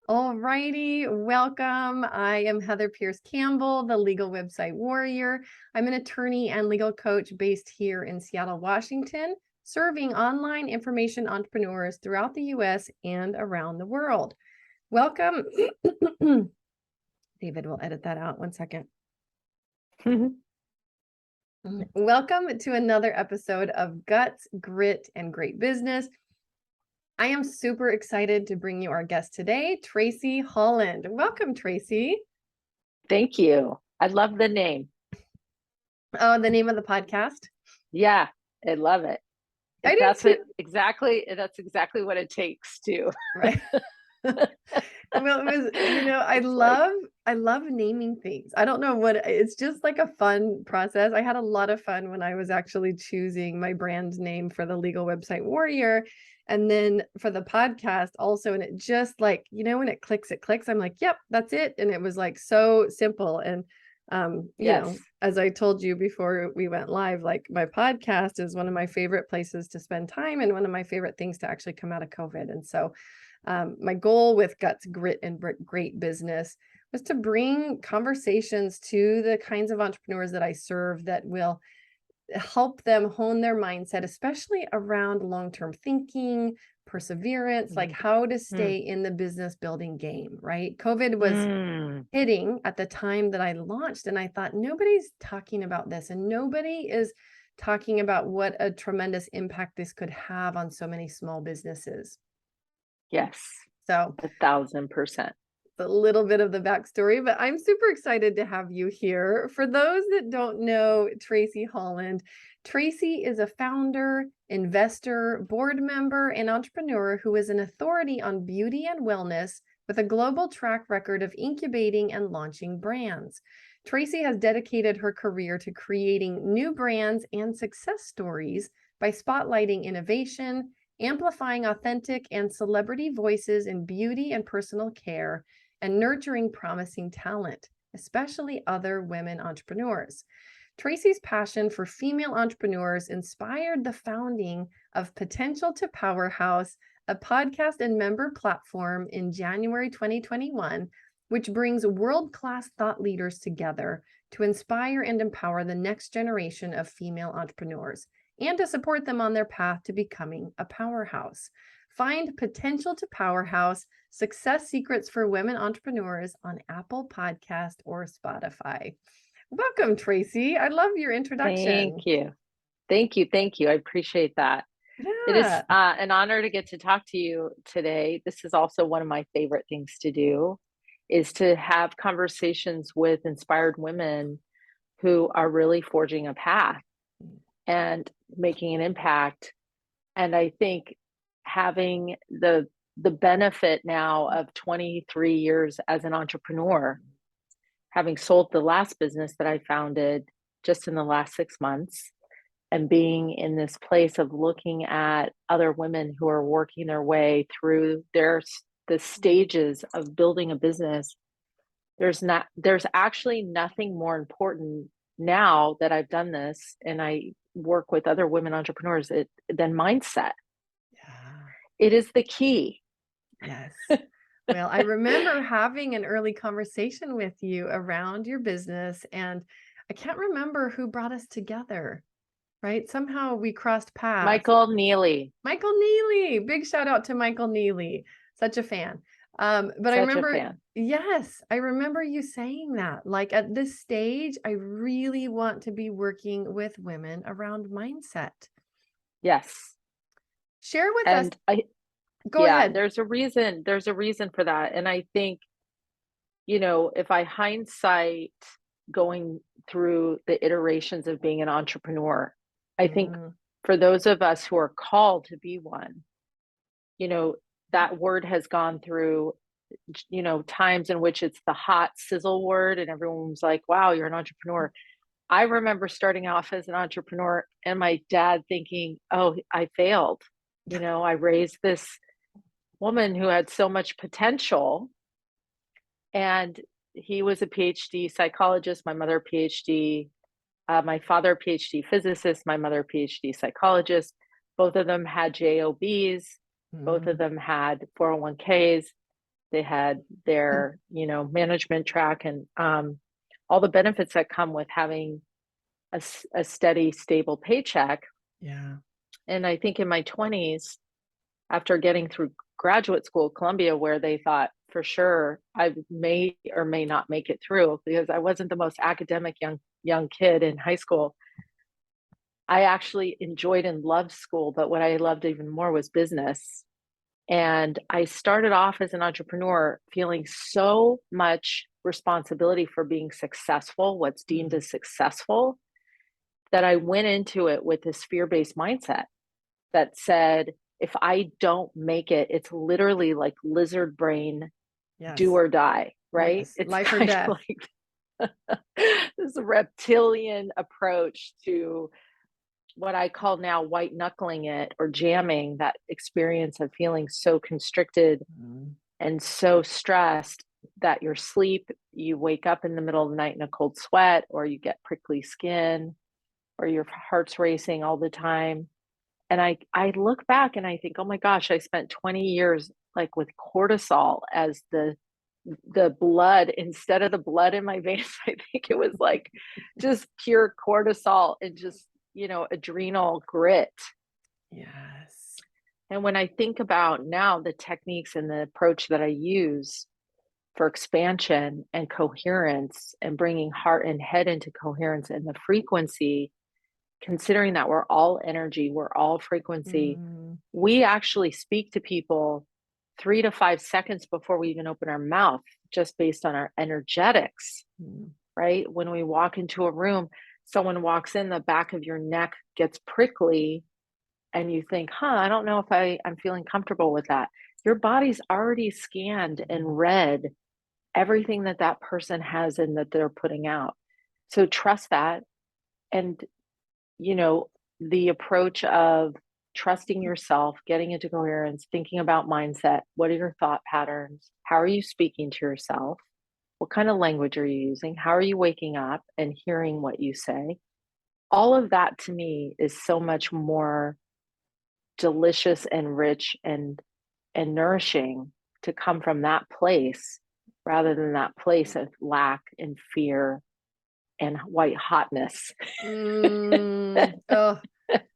All righty, welcome. I am Heather Pierce Campbell, the legal website warrior. I'm an attorney and legal coach based here in Seattle, Washington, serving online information entrepreneurs throughout the US and around the world. Welcome. David will edit that out. 1 second. Welcome to another episode of Guts, Grit, and Great Business. I am super excited to bring you our guest today, Tracy Holland. Welcome, Tracy. Thank you. I love the name. Oh, the name of the podcast? Yeah, I love it. I do That's too. That's exactly what it takes too. Right. Well, it was, I love naming things. I don't know what, it's just like a fun process. I had a lot of fun when I was actually choosing my brand name for the legal website warrior. And then for the podcast also, and it just like, when it clicks, I'm like, yep, that's it. And it was like so simple. And Yes. as I told you before we went live, like my podcast is one of my favorite places to spend time and one of my favorite things to actually come out of COVID. And so my goal with Guts, Grit, and Great Business was to bring conversations to the kinds of entrepreneurs that I serve that will help them hone their mindset, especially around long-term thinking, perseverance, like how to stay in the business building game, right? COVID was hitting at the time that I launched, and I thought nobody's talking about this, and nobody is talking about what a tremendous impact this could have on so many small businesses. Yes. So 1,000%. a little bit of the backstory, but I'm super excited to have you here. For those that don't know Tracy Holland, Tracy is a founder, investor, board member, and entrepreneur who is an authority on beauty and wellness with a global track record of incubating and launching brands. Tracy has dedicated her career to creating new brands and success stories by spotlighting innovation, amplifying authentic and celebrity voices in beauty and personal care, and nurturing promising talent, especially other women entrepreneurs. Tracy's passion for female entrepreneurs inspired the founding of Potential to Powerhouse, a podcast and member platform in January 2021, which brings world-class thought leaders together to inspire and empower the next generation of female entrepreneurs and to support them on their path to becoming a powerhouse. Find Potential to Powerhouse, Success Secrets for Women Entrepreneurs on Apple Podcast or Spotify. Welcome, Tracy. I love your introduction. Thank you. Thank you. Thank you. I appreciate that. Yeah. It is an honor to get to talk to you today. This is also one of my favorite things to do, is to have conversations with inspired women who are really forging a path and making an impact. And I think having the benefit now of 23 years as an entrepreneur, having sold the last business that I founded just in the last 6 months, and being in this place of looking at other women who are working their way through the stages of building a business, there's actually nothing more important now that I've done this and I work with other women entrepreneurs than mindset. Yeah. It is the key. Yes. Well, I remember having an early conversation with you around your business, and I can't remember who brought us together, right? Somehow we crossed paths. Michael Neely. Michael Neely. Big shout out to Michael Neely. Such a fan. But I remember, yes, I remember you saying that, like at this stage, I really want to be working with women around mindset. Yes. Share with us. Go ahead. There's a reason for that. And I think, if I hindsight going through the iterations of being an entrepreneur, I think for those of us who are called to be one, that word has gone through, times in which it's the hot sizzle word and everyone's like, wow, you're an entrepreneur. I remember starting off as an entrepreneur and my dad thinking, oh, I failed. I raised this woman who had so much potential, and he was a PhD psychologist, my mother PhD, my father PhD physicist, my mother PhD psychologist. Both of them had JOBs. Both of them had 401ks. They had their, management track and all the benefits that come with having a steady, stable paycheck. Yeah. And I think in my 20s, after getting through graduate school at Columbia, where they thought for sure I may or may not make it through because I wasn't the most academic young kid in high school. I actually enjoyed and loved school, but what I loved even more was business. And I started off as an entrepreneur feeling so much responsibility for being successful, what's deemed as successful, that I went into it with this fear-based mindset that said, if I don't make it, it's literally like lizard brain, do Yes. or die, right? Yes. It's Life or kind death. of like this reptilian approach to what I call now white knuckling it or jamming that experience of feeling so constricted and so stressed that your sleep, you wake up in the middle of the night in a cold sweat, or you get prickly skin, or your heart's racing all the time. And I look back and I think, oh my gosh, I spent 20 years like with cortisol as the blood instead of the blood in my veins. I think it was like just pure cortisol and just, adrenal grit. Yes. And when I think about now the techniques and the approach that I use for expansion and coherence and bringing heart and head into coherence and the frequency, considering that we're all energy, we're all frequency, Mm. we actually speak to people 3 to 5 seconds before we even open our mouth, just based on our energetics, right? When we walk into a room, someone walks in, the back of your neck gets prickly, and you think, I don't know if I'm feeling comfortable with that. Your body's already scanned and read everything that person has and that they're putting out. So trust that. And, the approach of trusting yourself, getting into coherence, thinking about mindset. What are your thought patterns? How are you speaking to yourself? What kind of language are you using? How are you waking up and hearing what you say? All of that to me is so much more delicious and rich and nourishing to come from that place rather than that place of lack and fear and white hotness. Oh,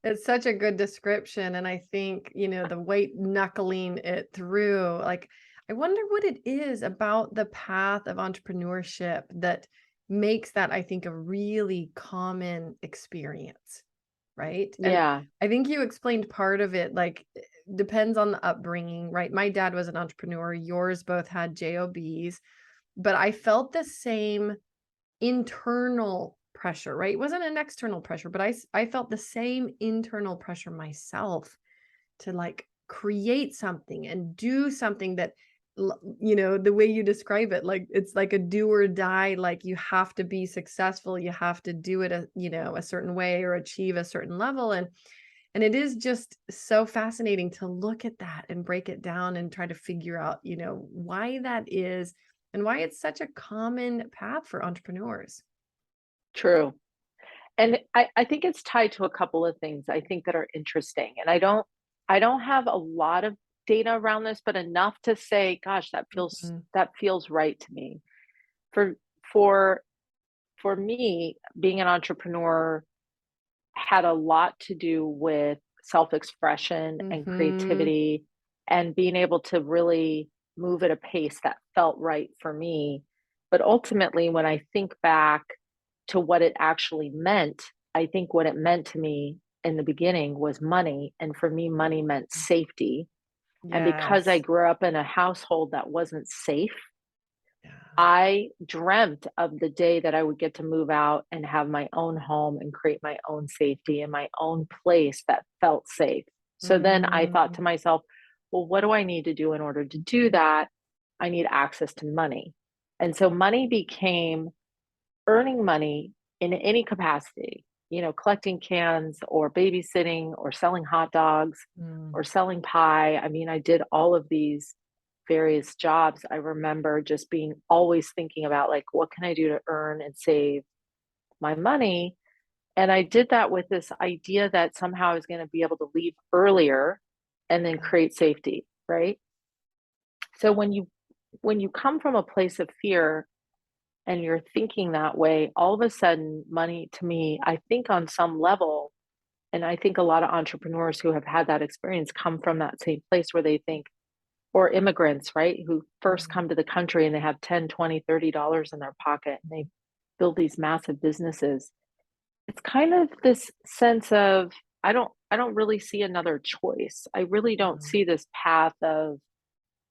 it's such a good description. And I think, the white knuckling it through, like, I wonder what it is about the path of entrepreneurship that makes that, I think, a really common experience. Right. And Yeah. I think you explained part of it, like, depends on the upbringing, right? My dad was an entrepreneur. Yours both had JOBs, but I felt the same internal pressure, right? It wasn't an external pressure, but I felt the same internal pressure myself to like create something and do something that the way you describe it, like it's like a do or die, like you have to be successful, you have to do it a certain way or achieve a certain level. And it is just so fascinating to look at that and break it down and try to figure out, why that is and why it's such a common path for entrepreneurs. True. And I think it's tied to a couple of things I think that are interesting. And I don't have a lot of data around this, but enough to say, gosh, Mhm. that feels right to me. For for for me, being an entrepreneur had a lot to do with self-expression and Mhm. creativity and being able to really move at a pace that felt right for me. But ultimately, when I think back to what it actually meant, I think what it meant to me in the beginning was money. And for me, money meant safety. And because I Yes. grew up in a household that wasn't safe, Yeah. I dreamt of the day that I would get to move out and have my own home and create my own safety and my own place that felt safe. So then I thought Mm. to myself, well, what do I need to do in order to do that? I need access to money. And so money became earning money in any capacity, collecting cans or babysitting or selling hot dogs Mm. or selling pie. I mean, I did all of these various jobs. I remember just being always thinking about like, what can I do to earn and save my money? And I did that with this idea that somehow I was going to be able to leave earlier and then Yeah. create safety, right? So when you when you come from a place of fear and you're thinking that way, all of a sudden, money to me, I think on some level, and I think a lot of entrepreneurs who have had that experience come from that same place where they think, or immigrants, right, who first Mhm. come to the country and they have 10, 20, $30 in their pocket and they build these massive businesses. It's kind of this sense of I don't really see another choice. I really don't Mhm. see this path of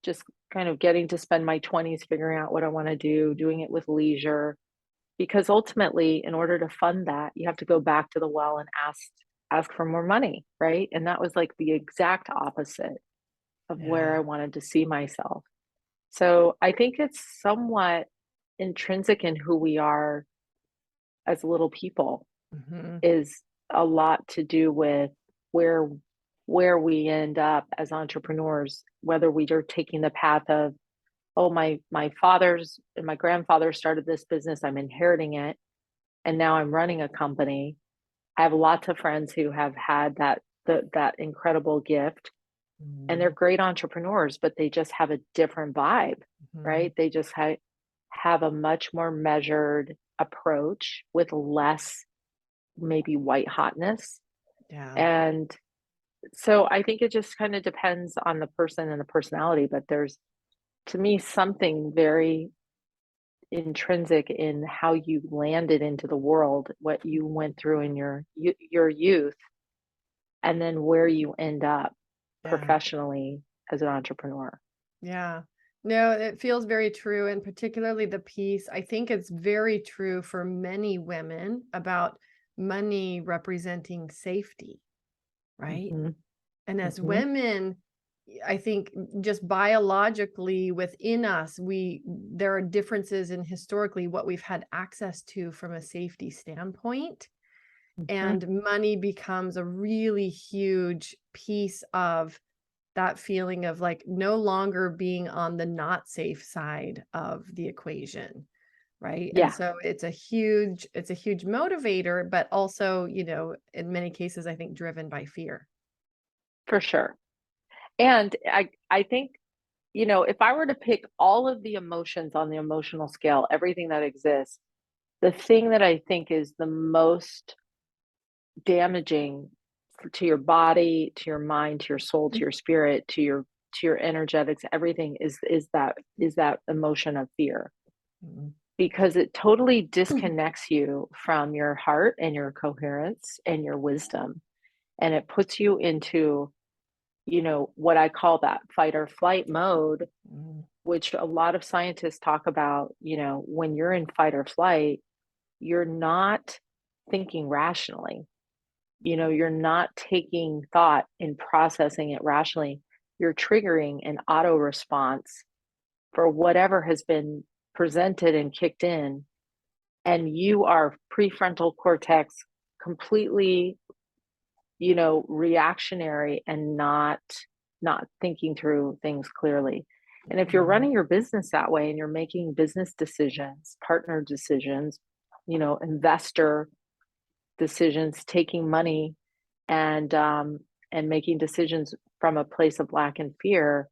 just kind of getting to spend my 20s figuring out what I want to do, doing it with leisure. Because ultimately, in order to fund that, you have to go back to the well and ask for more money, right? And that was like the exact opposite of where I Yeah. wanted to see myself. So I think it's somewhat intrinsic in who we are as little people Mhm. is a lot to do with where where we end up as entrepreneurs, whether we are taking the path of, oh, my father's and my grandfather started this business, I'm inheriting it, and now I'm running a company. I have lots of friends who have had that incredible gift, and they're Mhm. great entrepreneurs, but they just have a different vibe, Mhm. right? They just have a much more measured approach with less maybe white hotness. Yeah. And so I think it just kind of depends on the person and the personality, but there's to me something very intrinsic in how you landed into the world, what you went through in your youth, and then where you end up Yeah. professionally as an entrepreneur. Yeah. No, it feels very true, and particularly the piece, I think it's very true for many women about money representing safety, right? Mhm, And as mhm. women, I think just biologically within us, there are differences in historically what we've had access to from a safety standpoint. Mhm. And money becomes a really huge piece of that feeling of like no longer being on the not safe side of the equation, right? And Yeah, so it's a huge motivator, but also, in many cases, I think driven by fear. for sure. And I think, if I were to pick all of the emotions on the emotional scale, everything that exists, the thing that I think is the most damaging to your body, to your mind, to your soul, to your spirit, to your energetics, everything is that emotion of fear Mhm. because it totally disconnects you from your heart and your coherence and your wisdom, and it puts you into what I call that fight or flight mode, Mhm. which a lot of scientists talk about. When you're in fight or flight, you're not thinking rationally. You're not taking thought and processing it rationally. You're triggering an auto response for whatever has been presented and kicked in, and you are prefrontal cortex completely, reactionary and not thinking through things clearly. And if you're Mhm. running your business that way and you're making business decisions, partner decisions, investor decisions, taking money and making decisions from a place of lack and fear,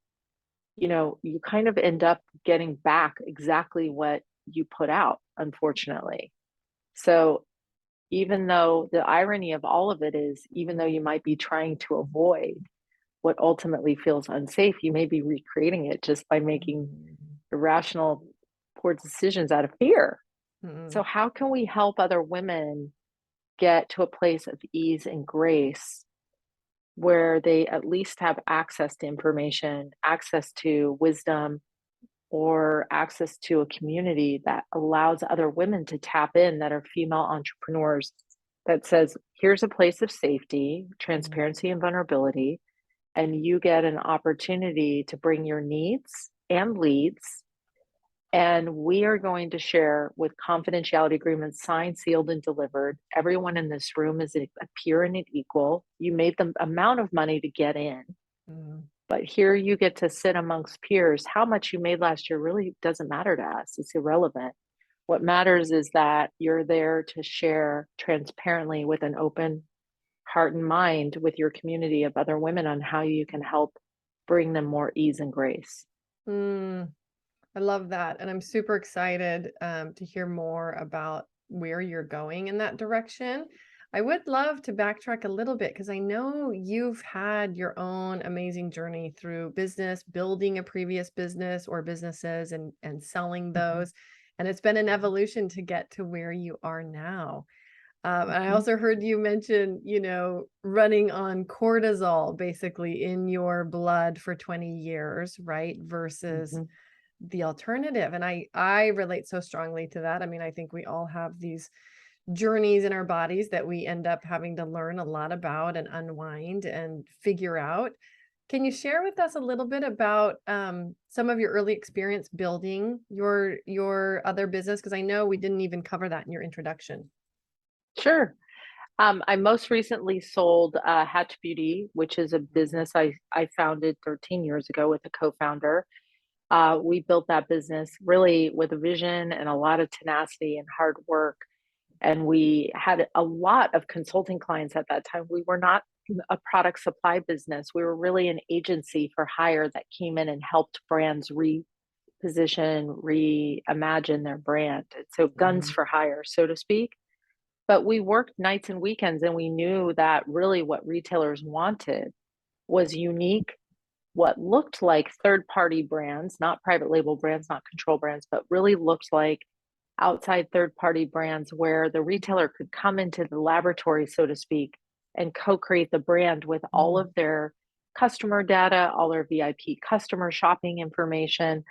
you kind of end up getting back exactly what you put out, unfortunately. So even though the irony of all of it is, even though you might be trying to avoid what ultimately feels unsafe, you may be recreating it just by making Mhm. irrational, poor decisions out of fear. So, Mhm. how can we help other women get to a place of ease and grace where they at least have access to information, access to wisdom, or access to a community that allows other women to tap in that are female entrepreneurs that says, here's a place of safety, Mhm. transparency, and vulnerability, and you get an opportunity to bring your needs and leads. And we are going to share with confidentiality agreements signed, sealed, and delivered. Everyone in this room is a peer and an equal. You made the amount of money to get in, Mhm. but here you get to sit amongst peers. How much you made last year really doesn't matter to us. It's irrelevant. What matters is that you're there to share transparently with an open heart and mind with your community of other women on how you can help bring them more ease and grace. Mm. I love that. And I'm super excited to hear more about where you're going in that direction. I would love to backtrack a little bit because I know you've had your own amazing journey through business, building a previous business or businesses and selling Mhm, those. And it's been an evolution to get to where you are now. And I mhm, also heard you mention, running on cortisol basically in your blood for 20 years, right? Versus mhm. the alternative. And I relate so strongly to that. I mean, I think we all have these journeys in our bodies that we end up having to learn a lot about and unwind and figure out. Can you share with us a little bit about some of your early experience building your other business? Because I know we didn't even cover that in your introduction. Sure. I most recently sold Hatch Beauty, which is a business I founded 13 years ago with a co-founder. We built that business really with a vision and a lot of tenacity and hard work. And we had a lot of consulting clients at that time. We were not a product supply business. We were really an agency for hire that came in and helped brands reposition, reimagine their brand. So guns Mhm. for hire, so to speak. But we worked nights and weekends, and we knew that really what retailers wanted was unique, what looked like third-party brands, not private label brands, not control brands, but really looked like outside third-party brands where the retailer could come into the laboratory, so to speak, and co-create the brand with all Mm. of their customer data, all their VIP customer shopping information,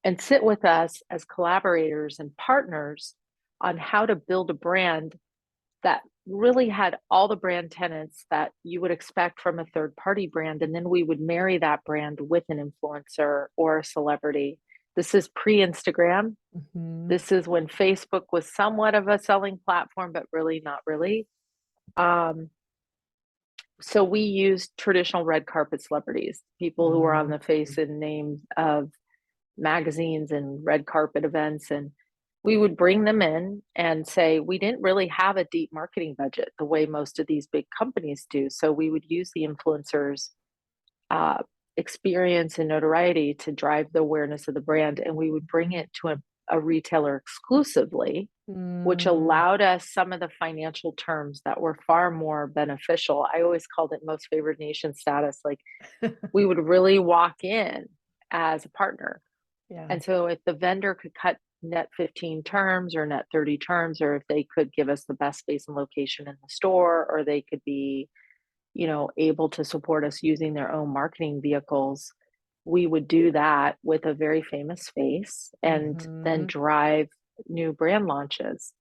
and sit with us as collaborators and partners on how to build a brand that really had all the brand tenets that you would expect from a third party brand. And then we would marry that brand with an influencer or a celebrity. This is pre Instagram. Mhm. This is when Facebook was somewhat of a selling platform, but really not really. Um, so we used traditional red carpet celebrities, people who were on Mm. the face and name of magazines and red carpet events, and we would bring them in and say we didn't really have a deep marketing budget the way most of these big companies do, so we would use the influencers uh, experience and notoriety to drive the awareness of the brand, and we would bring it to a retailer exclusively, which Mm. allowed us some of the financial terms that were far more beneficial. I always called it most favored nation status. Like, we would really walk in as a partner, Yeah. and so if the vendor could cut net 15 terms or net 30 terms, or if they could give us the best space and location in the store, or they could be, able to support us using their own marketing vehicles, we would do that with a very famous face and then Mhm. drive new brand launches.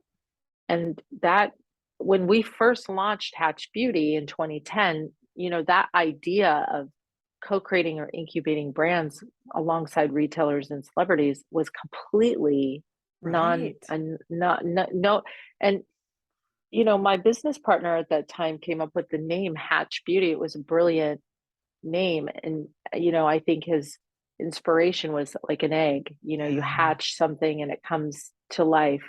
And that, when we first launched Hatch Beauty in 2010, that idea of co-creating or incubating brands alongside retailers and celebrities was completely non Right. and not no, no. And my business partner at that time came up with the name Hatch Beauty. It was a brilliant name, and I think his inspiration was like an egg. You Yeah. hatch something and it comes to life.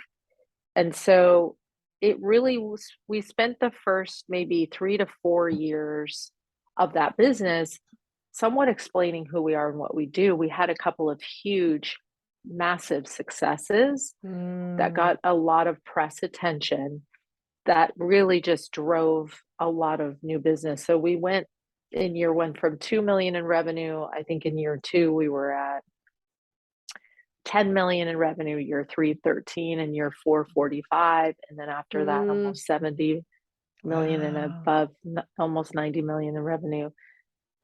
And so it really was, we spent the first maybe 3 to 4 years of that business somewhat explaining who we are and what we do. We had a couple of huge, massive successes that Mm. got a lot of press attention that really just drove a lot of new business. So we went in year one from 2 million in revenue. I think in year two, we were at 10 million in revenue, year three, 13, and year four, 45. And then after that, Mm. almost 70 million and Wow. above, almost 90 million in revenue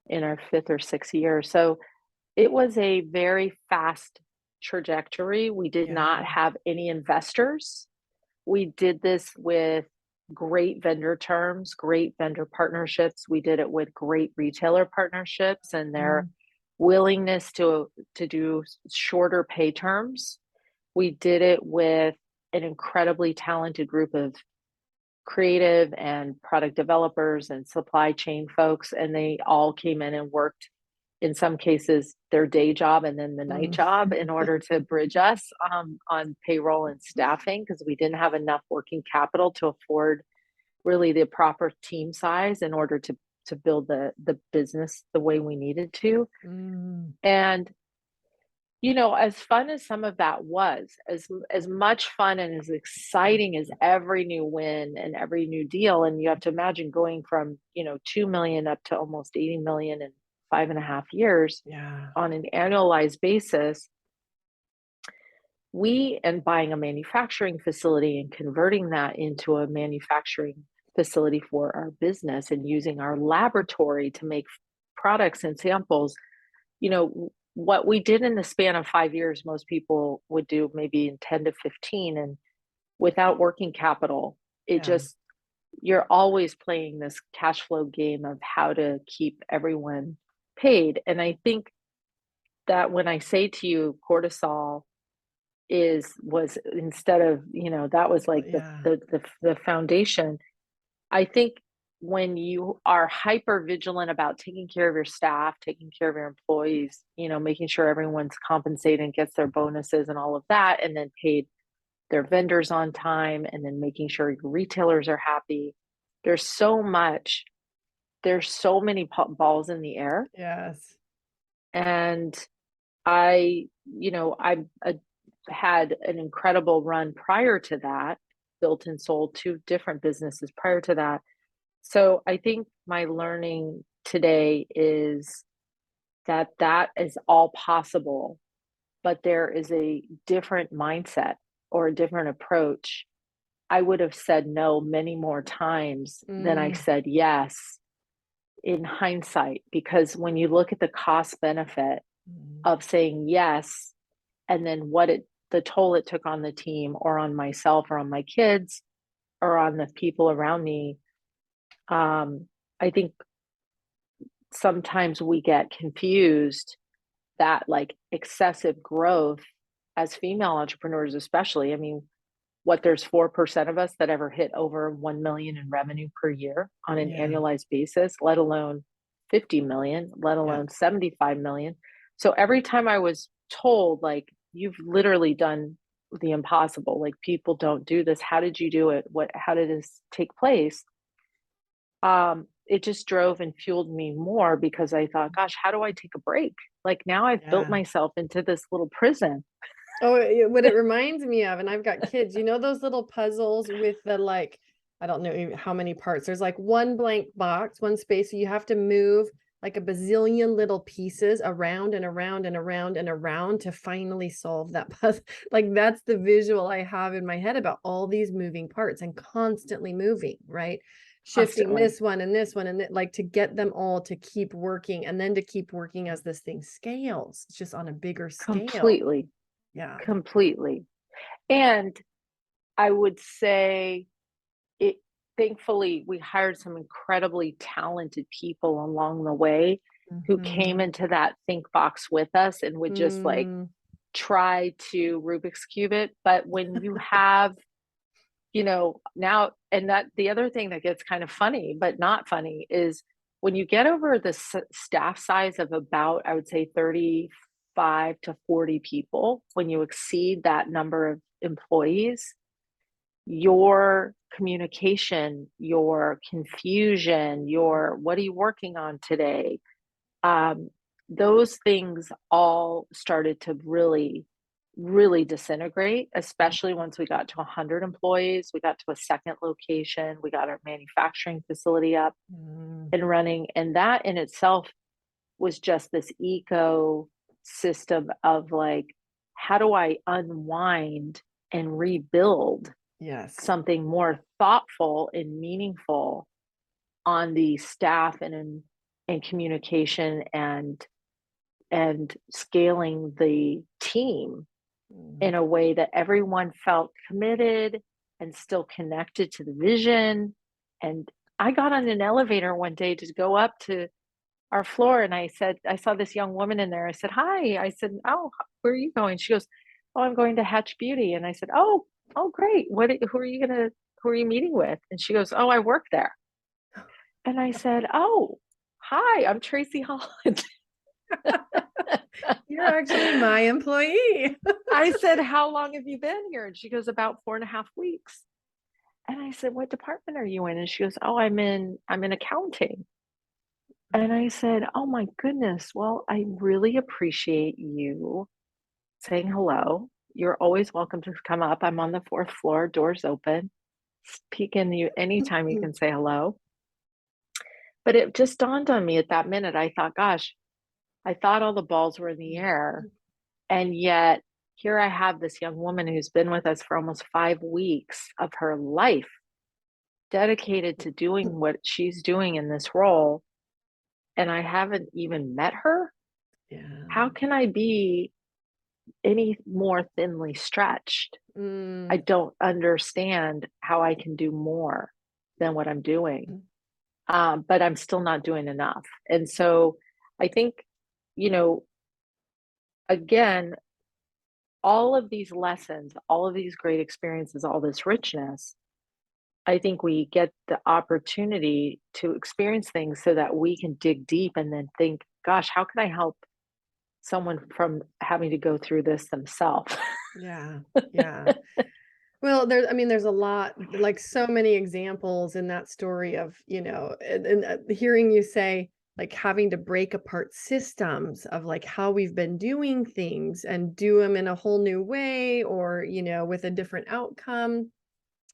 in our fifth or sixth year. So it was a very fast trajectory. We did not Yeah. have any investors. We did this with great vendor terms, great vendor partnerships. We did it with great retailer partnerships and their Mm. willingness to do shorter pay terms. We did it with an incredibly talented group of creative and product developers and supply chain folks, and they all came in and worked, in some cases, their day job and then the night Mm. job in order to bridge us on payroll and staffing because we didn't have enough working capital to afford really the proper team size in order to build the business the way we needed to. Mm. And As fun as some of that was, as much fun and as exciting as every new win and every new deal, and you have to imagine going from, 2 million up to almost 80 million in 5.5 years Yeah. on an annualized basis, and buying a manufacturing facility and converting that into a manufacturing facility for our business and using our laboratory to make products and samples. What we did in the span of 5 years, most people would do maybe in 10 to 15. And without working capital, it Yeah. just, you're always playing this cash flow game of how to keep everyone paid. And I think that when I say to you, cortisol was instead of, that was like Yeah. the foundation. I think when you are hyper vigilant about taking care of your staff, taking care of your employees, making sure everyone's compensated and gets their bonuses and all of that, and then paid their vendors on time, and then making sure your retailers are happy. There's so much, there's so many balls in the air. Yes. And I had an incredible run prior to that, built and sold 2 different businesses prior to that. So I think my learning today is that that is all possible, but there is a different mindset or a different approach. I would have said no many more times than I Mm, said yes in hindsight, because when you look at the cost benefit mm, of saying yes, and then the toll it took on the team or on myself or on my kids or on the people around me, I think sometimes we get confused that like excessive growth as female entrepreneurs, especially. I mean, there's 4% of us that ever hit over 1 million in revenue per year on an yeah. annualized basis, let alone 50 million, let Yeah. alone 75 million. So every time I was told, like, you've literally done the impossible, like, people don't do this. How did you do it? How did this take place? It just drove and fueled me more, because I thought, gosh, how do I take a break? Like, now I've built Yeah. myself into this little prison. Oh, what it reminds me of, and I've got kids, those little puzzles with the like, I don't know how many parts. There's like one blank box, one space. So you have to move like a bazillion little pieces around and around and around and around to finally solve that puzzle. Like that's the visual I have in my head about all these moving parts and constantly moving, right? Shifting Constantly. this one and this one and like to get them all to keep working and then to keep working as this thing scales. It's just on a bigger scale. Completely. Yeah. Completely. And I would say it thankfully, we hired some incredibly talented people along the way who came Mhm. into that think box with us and would just like Mm. try to Rubik's cube it. But when you have, now, and that the other thing that gets kind of funny, but not funny, is when you get over the staff size of about, I would say, 35 to 40 people, when you exceed that number of employees, your communication, your confusion, your what are you working on today? Um, those things all started to really, really disintegrate, especially once we got to 100 employees. We got to a second location, we got our manufacturing facility up Mm. and running. And that in itself was just this ecosystem of like, how do I unwind and rebuild Yes. something more thoughtful and meaningful on the staff and in communication and scaling the team Mm. in a way that everyone felt committed and still connected to the vision. And I got on an elevator one day to go up to our floor, and I said, I saw this young woman in there. I said, hi. I said, oh, where are you going? She goes, oh, I'm going to Hatch Beauty. And I said, oh, great. Who are you meeting with? And she goes, oh, I work there. And I said, oh, hi, I'm Tracy Holland. You're actually my employee. I said, how long have you been here? And she goes, about 4.5 weeks. And I said, what department are you in? And she goes, oh, I'm in accounting. And I said, oh my goodness. Well, I really appreciate you saying hello. You're always welcome to come up. I'm on the fourth floor, doors open. Peek in you anytime you can say hello. But it just dawned on me at that minute. I thought, gosh, I thought all the balls were in the air. And yet here I have this young woman who's been with us for almost 5 weeks of her life, dedicated to doing what she's doing in this role. And I haven't even met her. Yeah. How can I be any more thinly stretched? I don't understand how I can do more than what I'm doing. But I'm still not doing enough. And so I think, you know, again, all of these lessons, all of these great experiences, all this richness, I think we get the opportunity to experience things so that we can dig deep and then think, gosh, how can I help someone from having to go through this themselves? Yeah. Yeah. Well, there's a lot, like so many examples in that story of, and hearing you say, like having to break apart systems of like how we've been doing things and do them in a whole new way or, with a different outcome.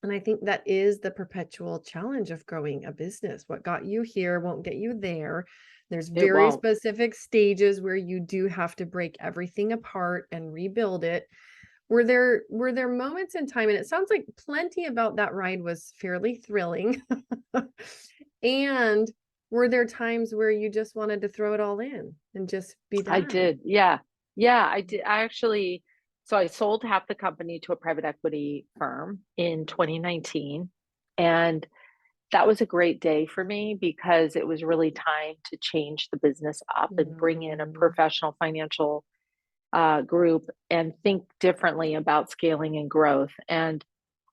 And I think that is the perpetual challenge of growing a business. What got you here won't get you there. There's It very won't. specific stages where you do have to break everything apart and rebuild it. Were there moments in time, and it sounds like plenty about that ride was fairly thrilling. And were there times where you just wanted to throw it all in and just be I done? did. Yeah. Yeah, I did. I actually, so I sold half the company to a private equity firm in 2019. And that was a great day for me because it was really time to change the business up and bring in a Mm, professional financial group and think differently about scaling and growth. And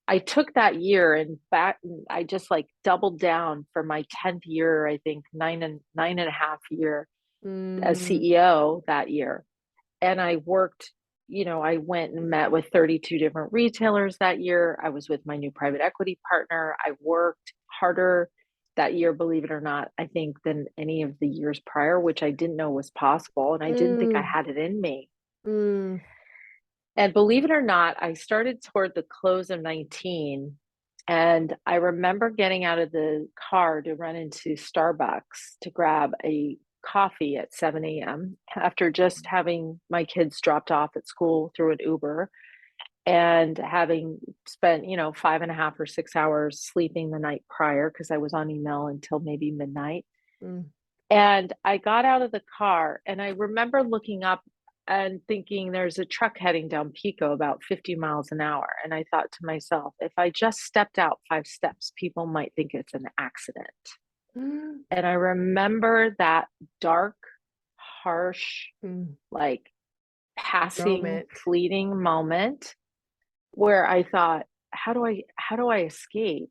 I took that year and back, I just like doubled down for my 10th year, I think nine and a half year as mm, CEO that year. And I worked, I went and met with 32 different retailers that year. I was with my new private equity partner. I worked harder that year, believe it or not, I think, than any of the years prior, which I didn't know was possible. And I didn't think I mm, had it in me. mm, And believe it or not, I started toward the close of 19. And I remember getting out of the car to run into Starbucks to grab a coffee at 7 a.m. after just having my kids dropped off at school through an Uber and having spent, 5.5 or 6 hours sleeping the night prior because I was on email until maybe midnight. mm. And I got out of the car and I remember looking up and thinking there's a truck heading down Pico about 50 miles an hour. And I thought to myself, if I just stepped out 5 steps, people might think it's an accident. Mm, And I remember that dark, harsh, mm. like passing, Moment. fleeting moment where I thought, how do I escape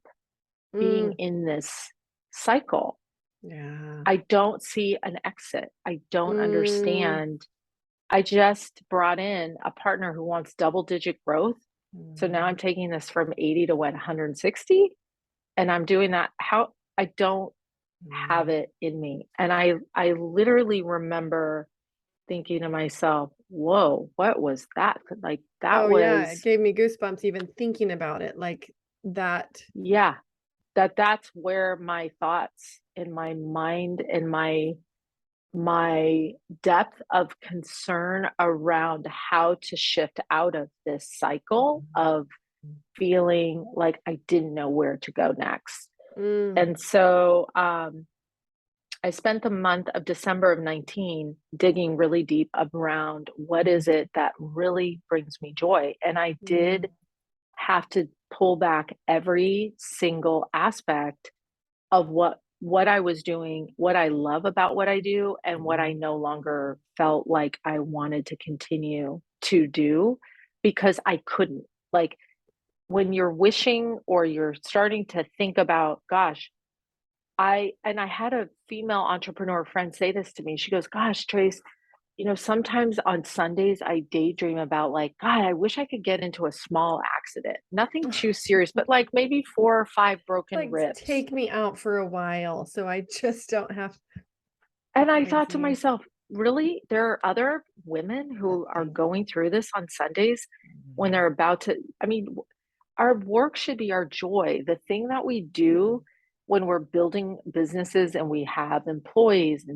being Mm, in this cycle? yeah. I don't see an exit. I don't Mm, understand. I just brought in a partner who wants double digit growth. So now I'm mm, taking this from 80 to what, 160? And I'm doing that. How I don't have mm. it in me. And I literally remember thinking to myself, whoa, what was that? Like that Oh, yeah, it was, gave me goosebumps even thinking about it, like that. yeah, that's where my thoughts and my mind and my depth of concern around how to shift out of this cycle of feeling like I didn't know where to go next. Mm, And so I spent the month of December of 19 digging really deep around what is it that really brings me joy. And I mm, did have to pull back every single aspect of what I was doing, what I love about what I do, and what I no longer felt like I wanted to continue to do because I couldn't. Like when you're wishing or you're starting to think about, gosh, I had a female entrepreneur friend say this to me. She goes, "Gosh, Trace, sometimes on Sundays I daydream about like, God, I wish I could get into a small accident. Nothing too serious, but like maybe 4 or 5 broken like, ribs." take me out for a while so I just don't have And I thought to crazy. myself, really, there are other women who are Nothing. going through this on Sundays when Mhm. they're about to, I mean, our work should be our joy. The thing that we do when we're building businesses and we have employees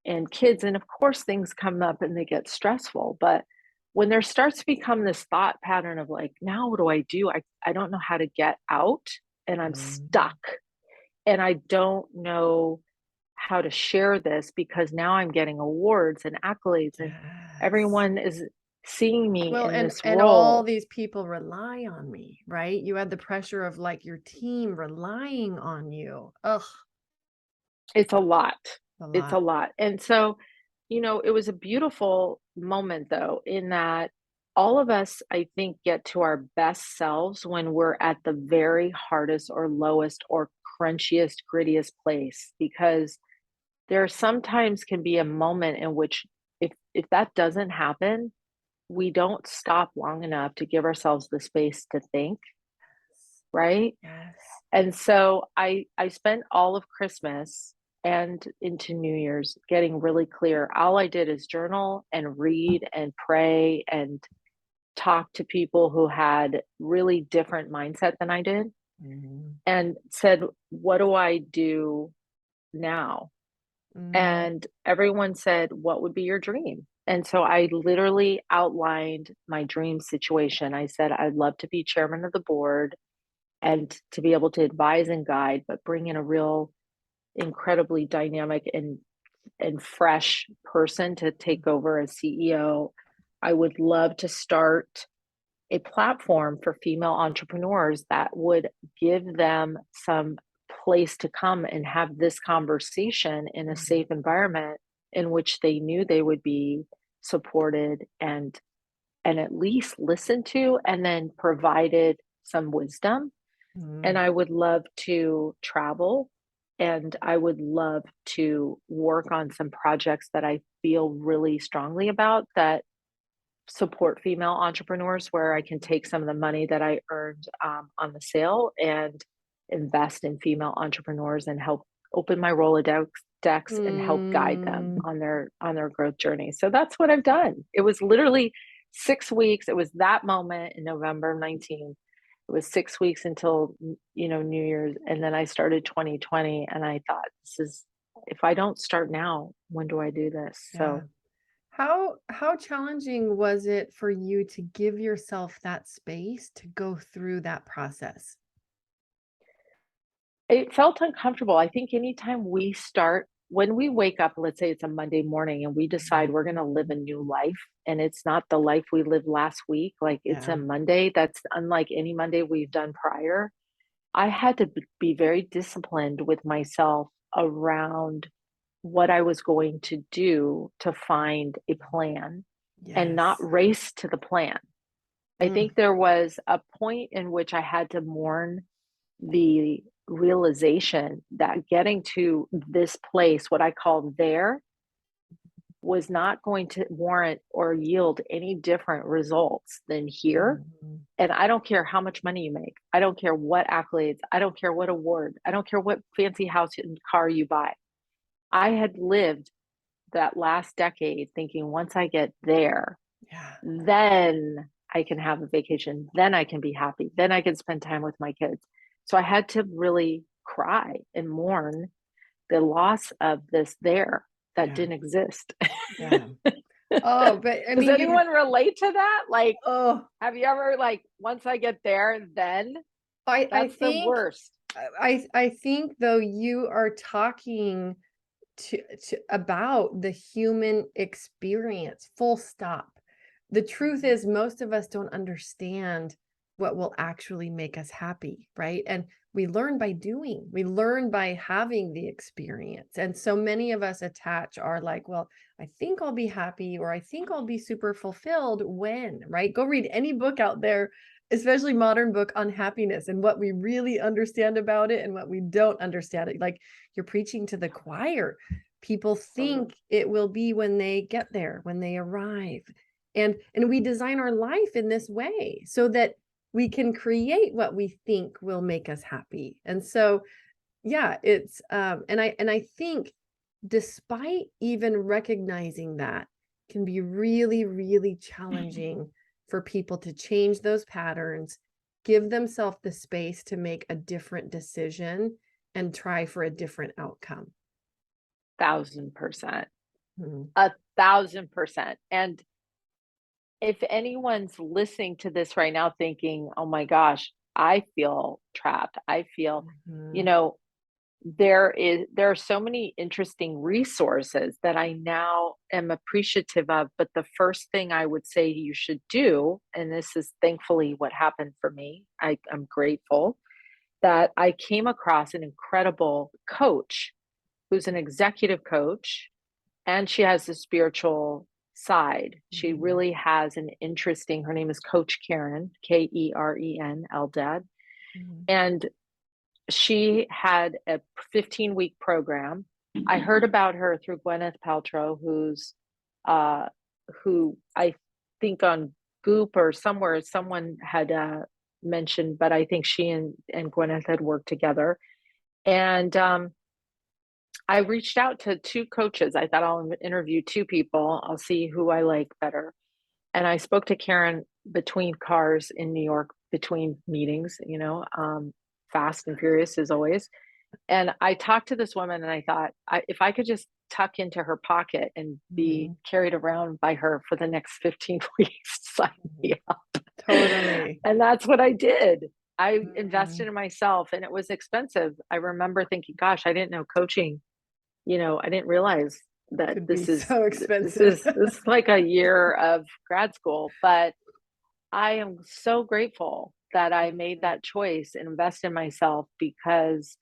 and kids, and of course things come up and they get stressful, but when there starts to become this thought pattern of like, now what do I do? I don't know how to get out and I'm Mhm. stuck and I don't know how to share this because now I'm getting awards and accolades and Yes. everyone is seeing me Well, in this and all role. these people rely on me, right? You had the pressure of like your team relying on you. Ugh, It's a lot. a It's a lot. lot. And so, it was a beautiful moment though, in that all of us, I think, get to our best selves when we're at the very hardest or lowest or crunchiest, grittiest place. Because there sometimes can be a moment in which if that doesn't happen, we don't stop long enough to give ourselves the space to think, right? Yes. And so I spent all of Christmas and into New Year's getting really clear. All I did is journal and read and pray and talk to people who had really different mindset than I did Mhm. and said, "What do I do now?" Mhm. And everyone said, "What would be your dream?" And so I literally outlined my dream situation. I said, "I'd love to be chairman of the board and to be able to advise and guide, but bring in a real incredibly dynamic and fresh person to take over as CEO. I would love to start a platform for female entrepreneurs that would give them some place to come and have this conversation in a Mhm. safe environment in which they knew they would be supported and at least listened to and then provided some wisdom. And Mhm. I would love to travel and I would love to work on some projects that I feel really strongly about that support female entrepreneurs, where I can take some of the money that I earned on the sale and invest in female entrepreneurs and help open my Rolodex decks and help guide them Mm. on their growth journey. So that's what I've done. It was literally 6 weeks. It was that moment in November 19th. It was 6 weeks until New Year's, and then I started 2020, and I thought, this is if I don't start now, when do I do this? Yeah. So How challenging was it for you to give yourself that space to go through that process? it felt uncomfortable. I think anytime we start, when we wake up, let's say it's a Monday morning and we decide we're going to live a new life and it's not the life we lived last week, like it's a Yeah. Monday that's unlike any Monday we've done prior. I had to be very disciplined with myself around what I was going to do to find a plan and not Yes. race to the plan. I Mm. think there was a point in which I had to mourn the realization that getting to this place, what I call there, was not going to warrant or yield any different results than here. Mhm. And I don't care how much money you make. I don't care what accolades. I don't care what award. I don't care what fancy house and car you buy. I had lived that last decade thinking once I get there, Yeah. then I can have a vacation. Then I can be happy. Then I can spend time with my kids. So I had to really cry and mourn the loss of this there that Yeah. didn't exist. Yeah. Oh, but I Does mean, you anyone relate to that? Like, oh, have you ever, like, once I get there, then I that's the think worst. I think though you are talking to about the human experience, full stop. The truth Mhm. is most of us don't understand what will actually make us happy, right? And we learn by doing. We learn by having the experience. And so many of us attach our like, well, I think I'll be happy or I think I'll be super fulfilled when, right? Go read any book out there, especially modern book on happiness and what we really understand about it and what we don't understand it. Like you're preaching to the choir. People Totally. think it will be when they get there, when they arrive. And we design our life in this way so that we can create what we think will make us happy. And so yeah, it's and I think despite even recognizing that, can be really, really challenging for people to change those patterns, give themselves the space to make a different decision and try for a different outcome. 1,000%. Mhm. 1,000%. And if anyone's listening to this right now thinking, oh my gosh, I feel trapped. I feel, you Mhm. know, there are so many interesting resources that I now am appreciative of. But the first thing I would say you should do, and this is thankfully what happened for me, I'm grateful that I came across an incredible coach who's an executive coach, and she has a spiritual side. She Mhm. really has an interesting, her name is Coach Karen, Keren Eldad. Mhm. And she had a 15-week program. I heard about her through Gwyneth Paltrow, uh, who I think on Goop or somewhere someone had mentioned, but I think she and Gwyneth had worked together. And I reached out to two coaches. I thought I'll interview two people. I'll see who I like better. And I spoke to Karen between cars in New York, between meetings, fast and furious as always. And I talked to this woman and I thought, if I could just tuck into her pocket and be Mhm. carried around by her for the next 15 weeks, sign me Mhm. up. Totally. And that's what I did. I invested Mhm. in myself and it was expensive. I remember thinking, gosh, I didn't know coaching, I didn't realize that Could be this is so this expensive. is this is like a year of grad school, but I am so grateful that I made Mhm. that choice and invest in myself because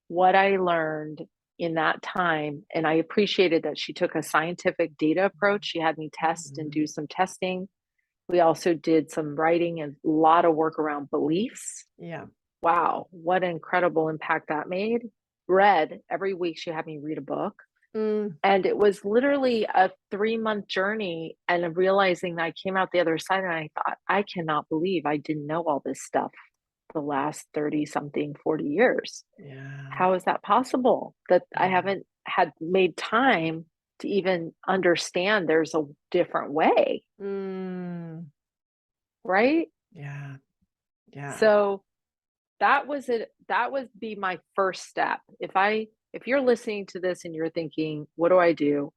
what I learned in that time, and I appreciated that she took a scientific data approach. She had me test and Mhm. do some testing. We also did some writing and a lot of work around beliefs. Yeah. Wow, what an incredible impact that made. Read every week, she had me read a book. Mm. And it was literally a 3-month journey and realizing that I came out the other side and I thought, I cannot believe I didn't know all this stuff the last 30 something, 40 years. Yeah. How is that possible that I Yeah. haven't had made time to even understand there's a different way, Mm. right? Yeah. Yeah. So that was it. That would be my first step. If you're listening to this and you're thinking, what do I do?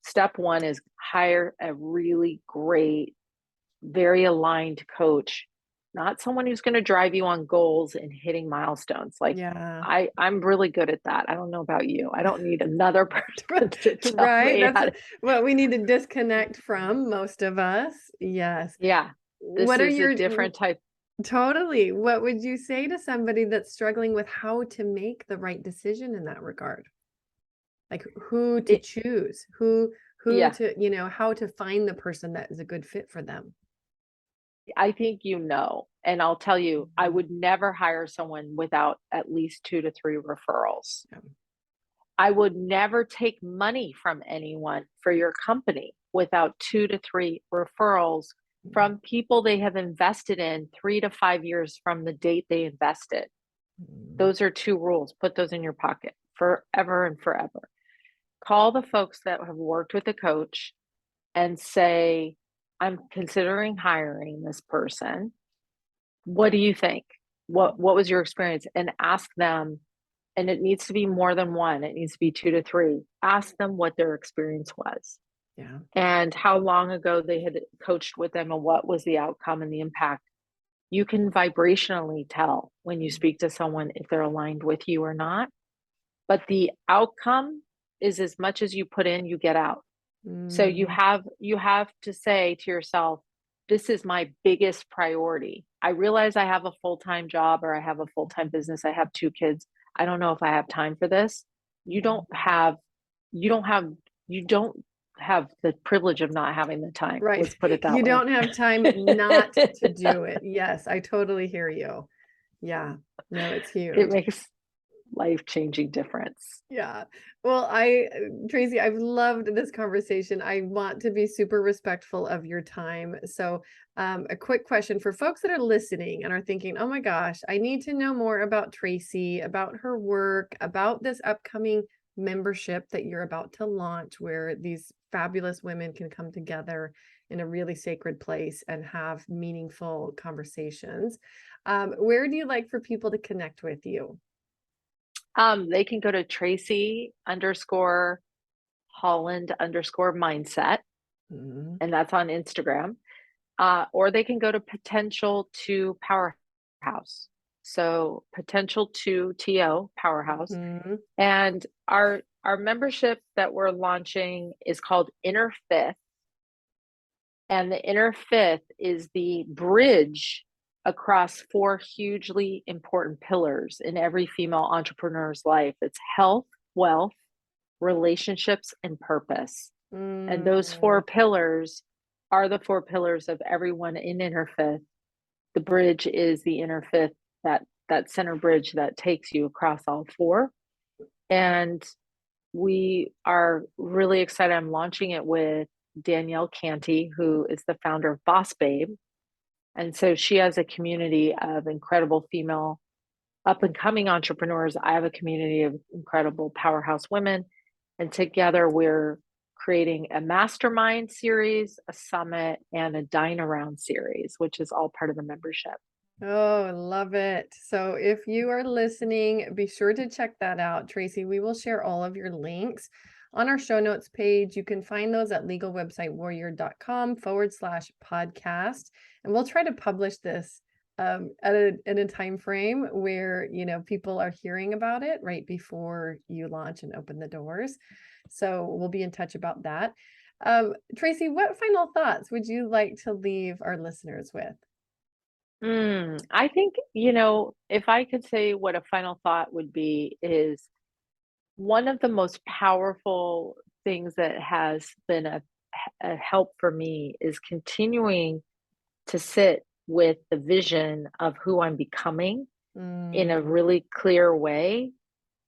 Step one is hire a really great, very aligned coach, not someone who's going to drive you on goals and hitting milestones. Like Yeah. I'm really good at that. I don't know about you. I don't need another person to tell Right. me That's how to. what we need to disconnect from, most of us. Yes. Yeah, this What are is a your different type. totally. What would you say to somebody that's struggling with how to make the right decision in that regard? Like who to It, choose, who yeah, to, how to find the person that is a good fit for them. I think and I'll tell you, I Mhm. would never hire someone without at least 2 to 3 referrals. Yeah. I would never take money from anyone for your company without 2 to 3 referrals Mhm. from people they have invested in 3 to 5 years from the date they invested. Mhm. Those are two rules. Put those in your pocket forever and forever. Call the folks that have worked with a coach and say, I'm considering hiring this person. What do you think? What was your experience? And ask them, and it needs to be more than one, it needs to be 2 to 3. Ask them what their experience was Yeah. and how long ago they had coached with them and what was the outcome and the impact. You can vibrationally tell when you Mhm. speak to someone if they're aligned with you or not, but the outcome is as much as you put in, you get out. So Mm. you have to say to yourself, this is my biggest priority. I realize I have a full-time job or I have a full-time business. I have 2 kids. I don't know if I have time for this. You don't Mhm. have you don't have you don't have the privilege of not having the time. Right. Let's put it that You way. don't have time not to do it. Yes, I totally hear you. Yeah. No, it's It huge. makes life-changing difference. Yeah. Well, Tracy, I've loved this conversation. I want to be super respectful of your time. So, a quick question for folks that are listening and are thinking, oh my gosh, I need to know more about Tracy, about her work, about this upcoming membership that you're about to launch, where these fabulous women can come together in a really sacred place and have meaningful conversations. Where do you like for people to connect with you? They can go to Tracy underscore Holland underscore mindset, Mhm. and that's on Instagram. Or they can go to Potential to Powerhouse. So Potential to TO Powerhouse. Mhm. And our membership that we're launching is called Inner Fifth. And the inner fifth is the bridge across four hugely important pillars in every female entrepreneur's life. It's health, wealth, relationships, and purpose. And those four Mm. pillars are the four pillars of everyone in inner fifth. The bridge is the inner fifth, that center bridge that takes you across all four. And we are really excited. I'm launching it with Danielle Canty, who is the founder of Boss Babe. And so she has a community of incredible female up and coming entrepreneurs. I have a community of incredible powerhouse women. And together we're creating a mastermind series, a summit, and a dine around series, which is all part of the membership. Oh, love it. So if you are listening, be sure to check that out, Tracy. We will share all of your links on our show notes page. You can find those at legalwebsitewarrior.com/podcast. And we'll try to publish this in a time frame where, people are hearing about it right before you launch and open the doors. So we'll be in touch about that. Tracy, what final thoughts would you like to leave our listeners with? I think, if I could say what a final thought would be, is one of the most powerful things that has been a help for me is continuing to sit with the vision of who I'm becoming in a Mm. really clear way,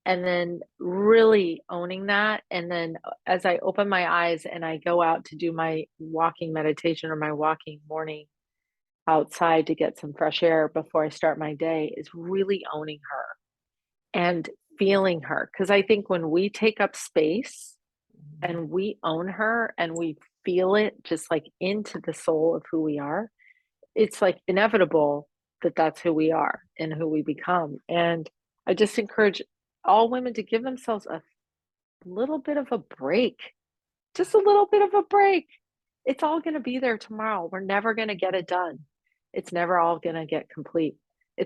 and then really owning that. And then as I open my eyes and I go out to do my walking meditation or my walking morning outside to get some fresh air before I start my day, is really owning her and feeling her. Because I think when we take up space and we own her and we feel it just like into the soul of who we are, it's like inevitable that that's who we are and who we become. And I just encourage all women to give themselves a little bit of a break, just a little bit of a break. It's all going to be there tomorrow. We're never going to get it done. It's never all going to get complete.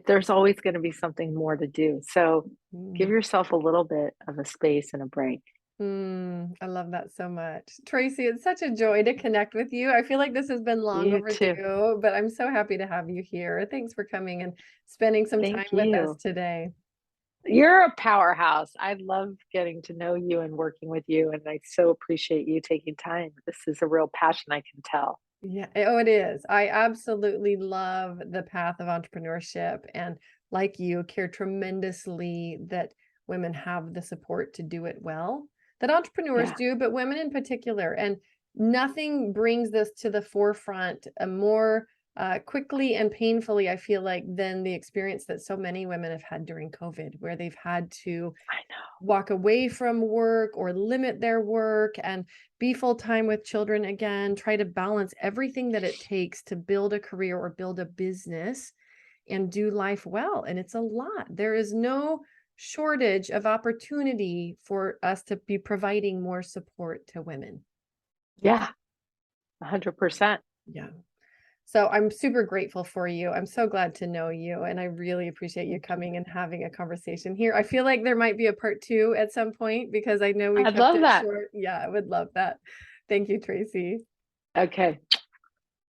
There's always going to be something more to do. So give Mm. yourself a little bit of a space and a break. I love that so much. Tracy, it's such a joy to connect with you. I feel like this has been long You too. overdue, but I'm so happy to have you here. Thanks for coming and spending some time Thank with us you. today. You're a powerhouse. I love getting to know you and working with you, and I so appreciate you taking time. This is a real passion, I can tell. Yeah, oh, it is. I absolutely love the path of entrepreneurship and, like you, care tremendously that women have the support to do it well, that entrepreneurs Yeah. do, but women in particular. And nothing brings this to the forefront more quickly and painfully, I feel like, than the experience that so many women have had during COVID, where they've had to I know. walk away from work or limit their work and be full time with children again, try to balance everything that it takes to build a career or build a business and do life well. And it's a lot. There is no shortage of opportunity for us to be providing more support to women. Yeah, 100%. Yeah. So I'm super grateful for you. I'm so glad to know you, and I really appreciate you Thank you. coming and having a conversation here. I feel like there might be a part 2 at some point because I know we I'd kept love it that. short. Yeah, I would love that. Thank you, Tracy. Okay.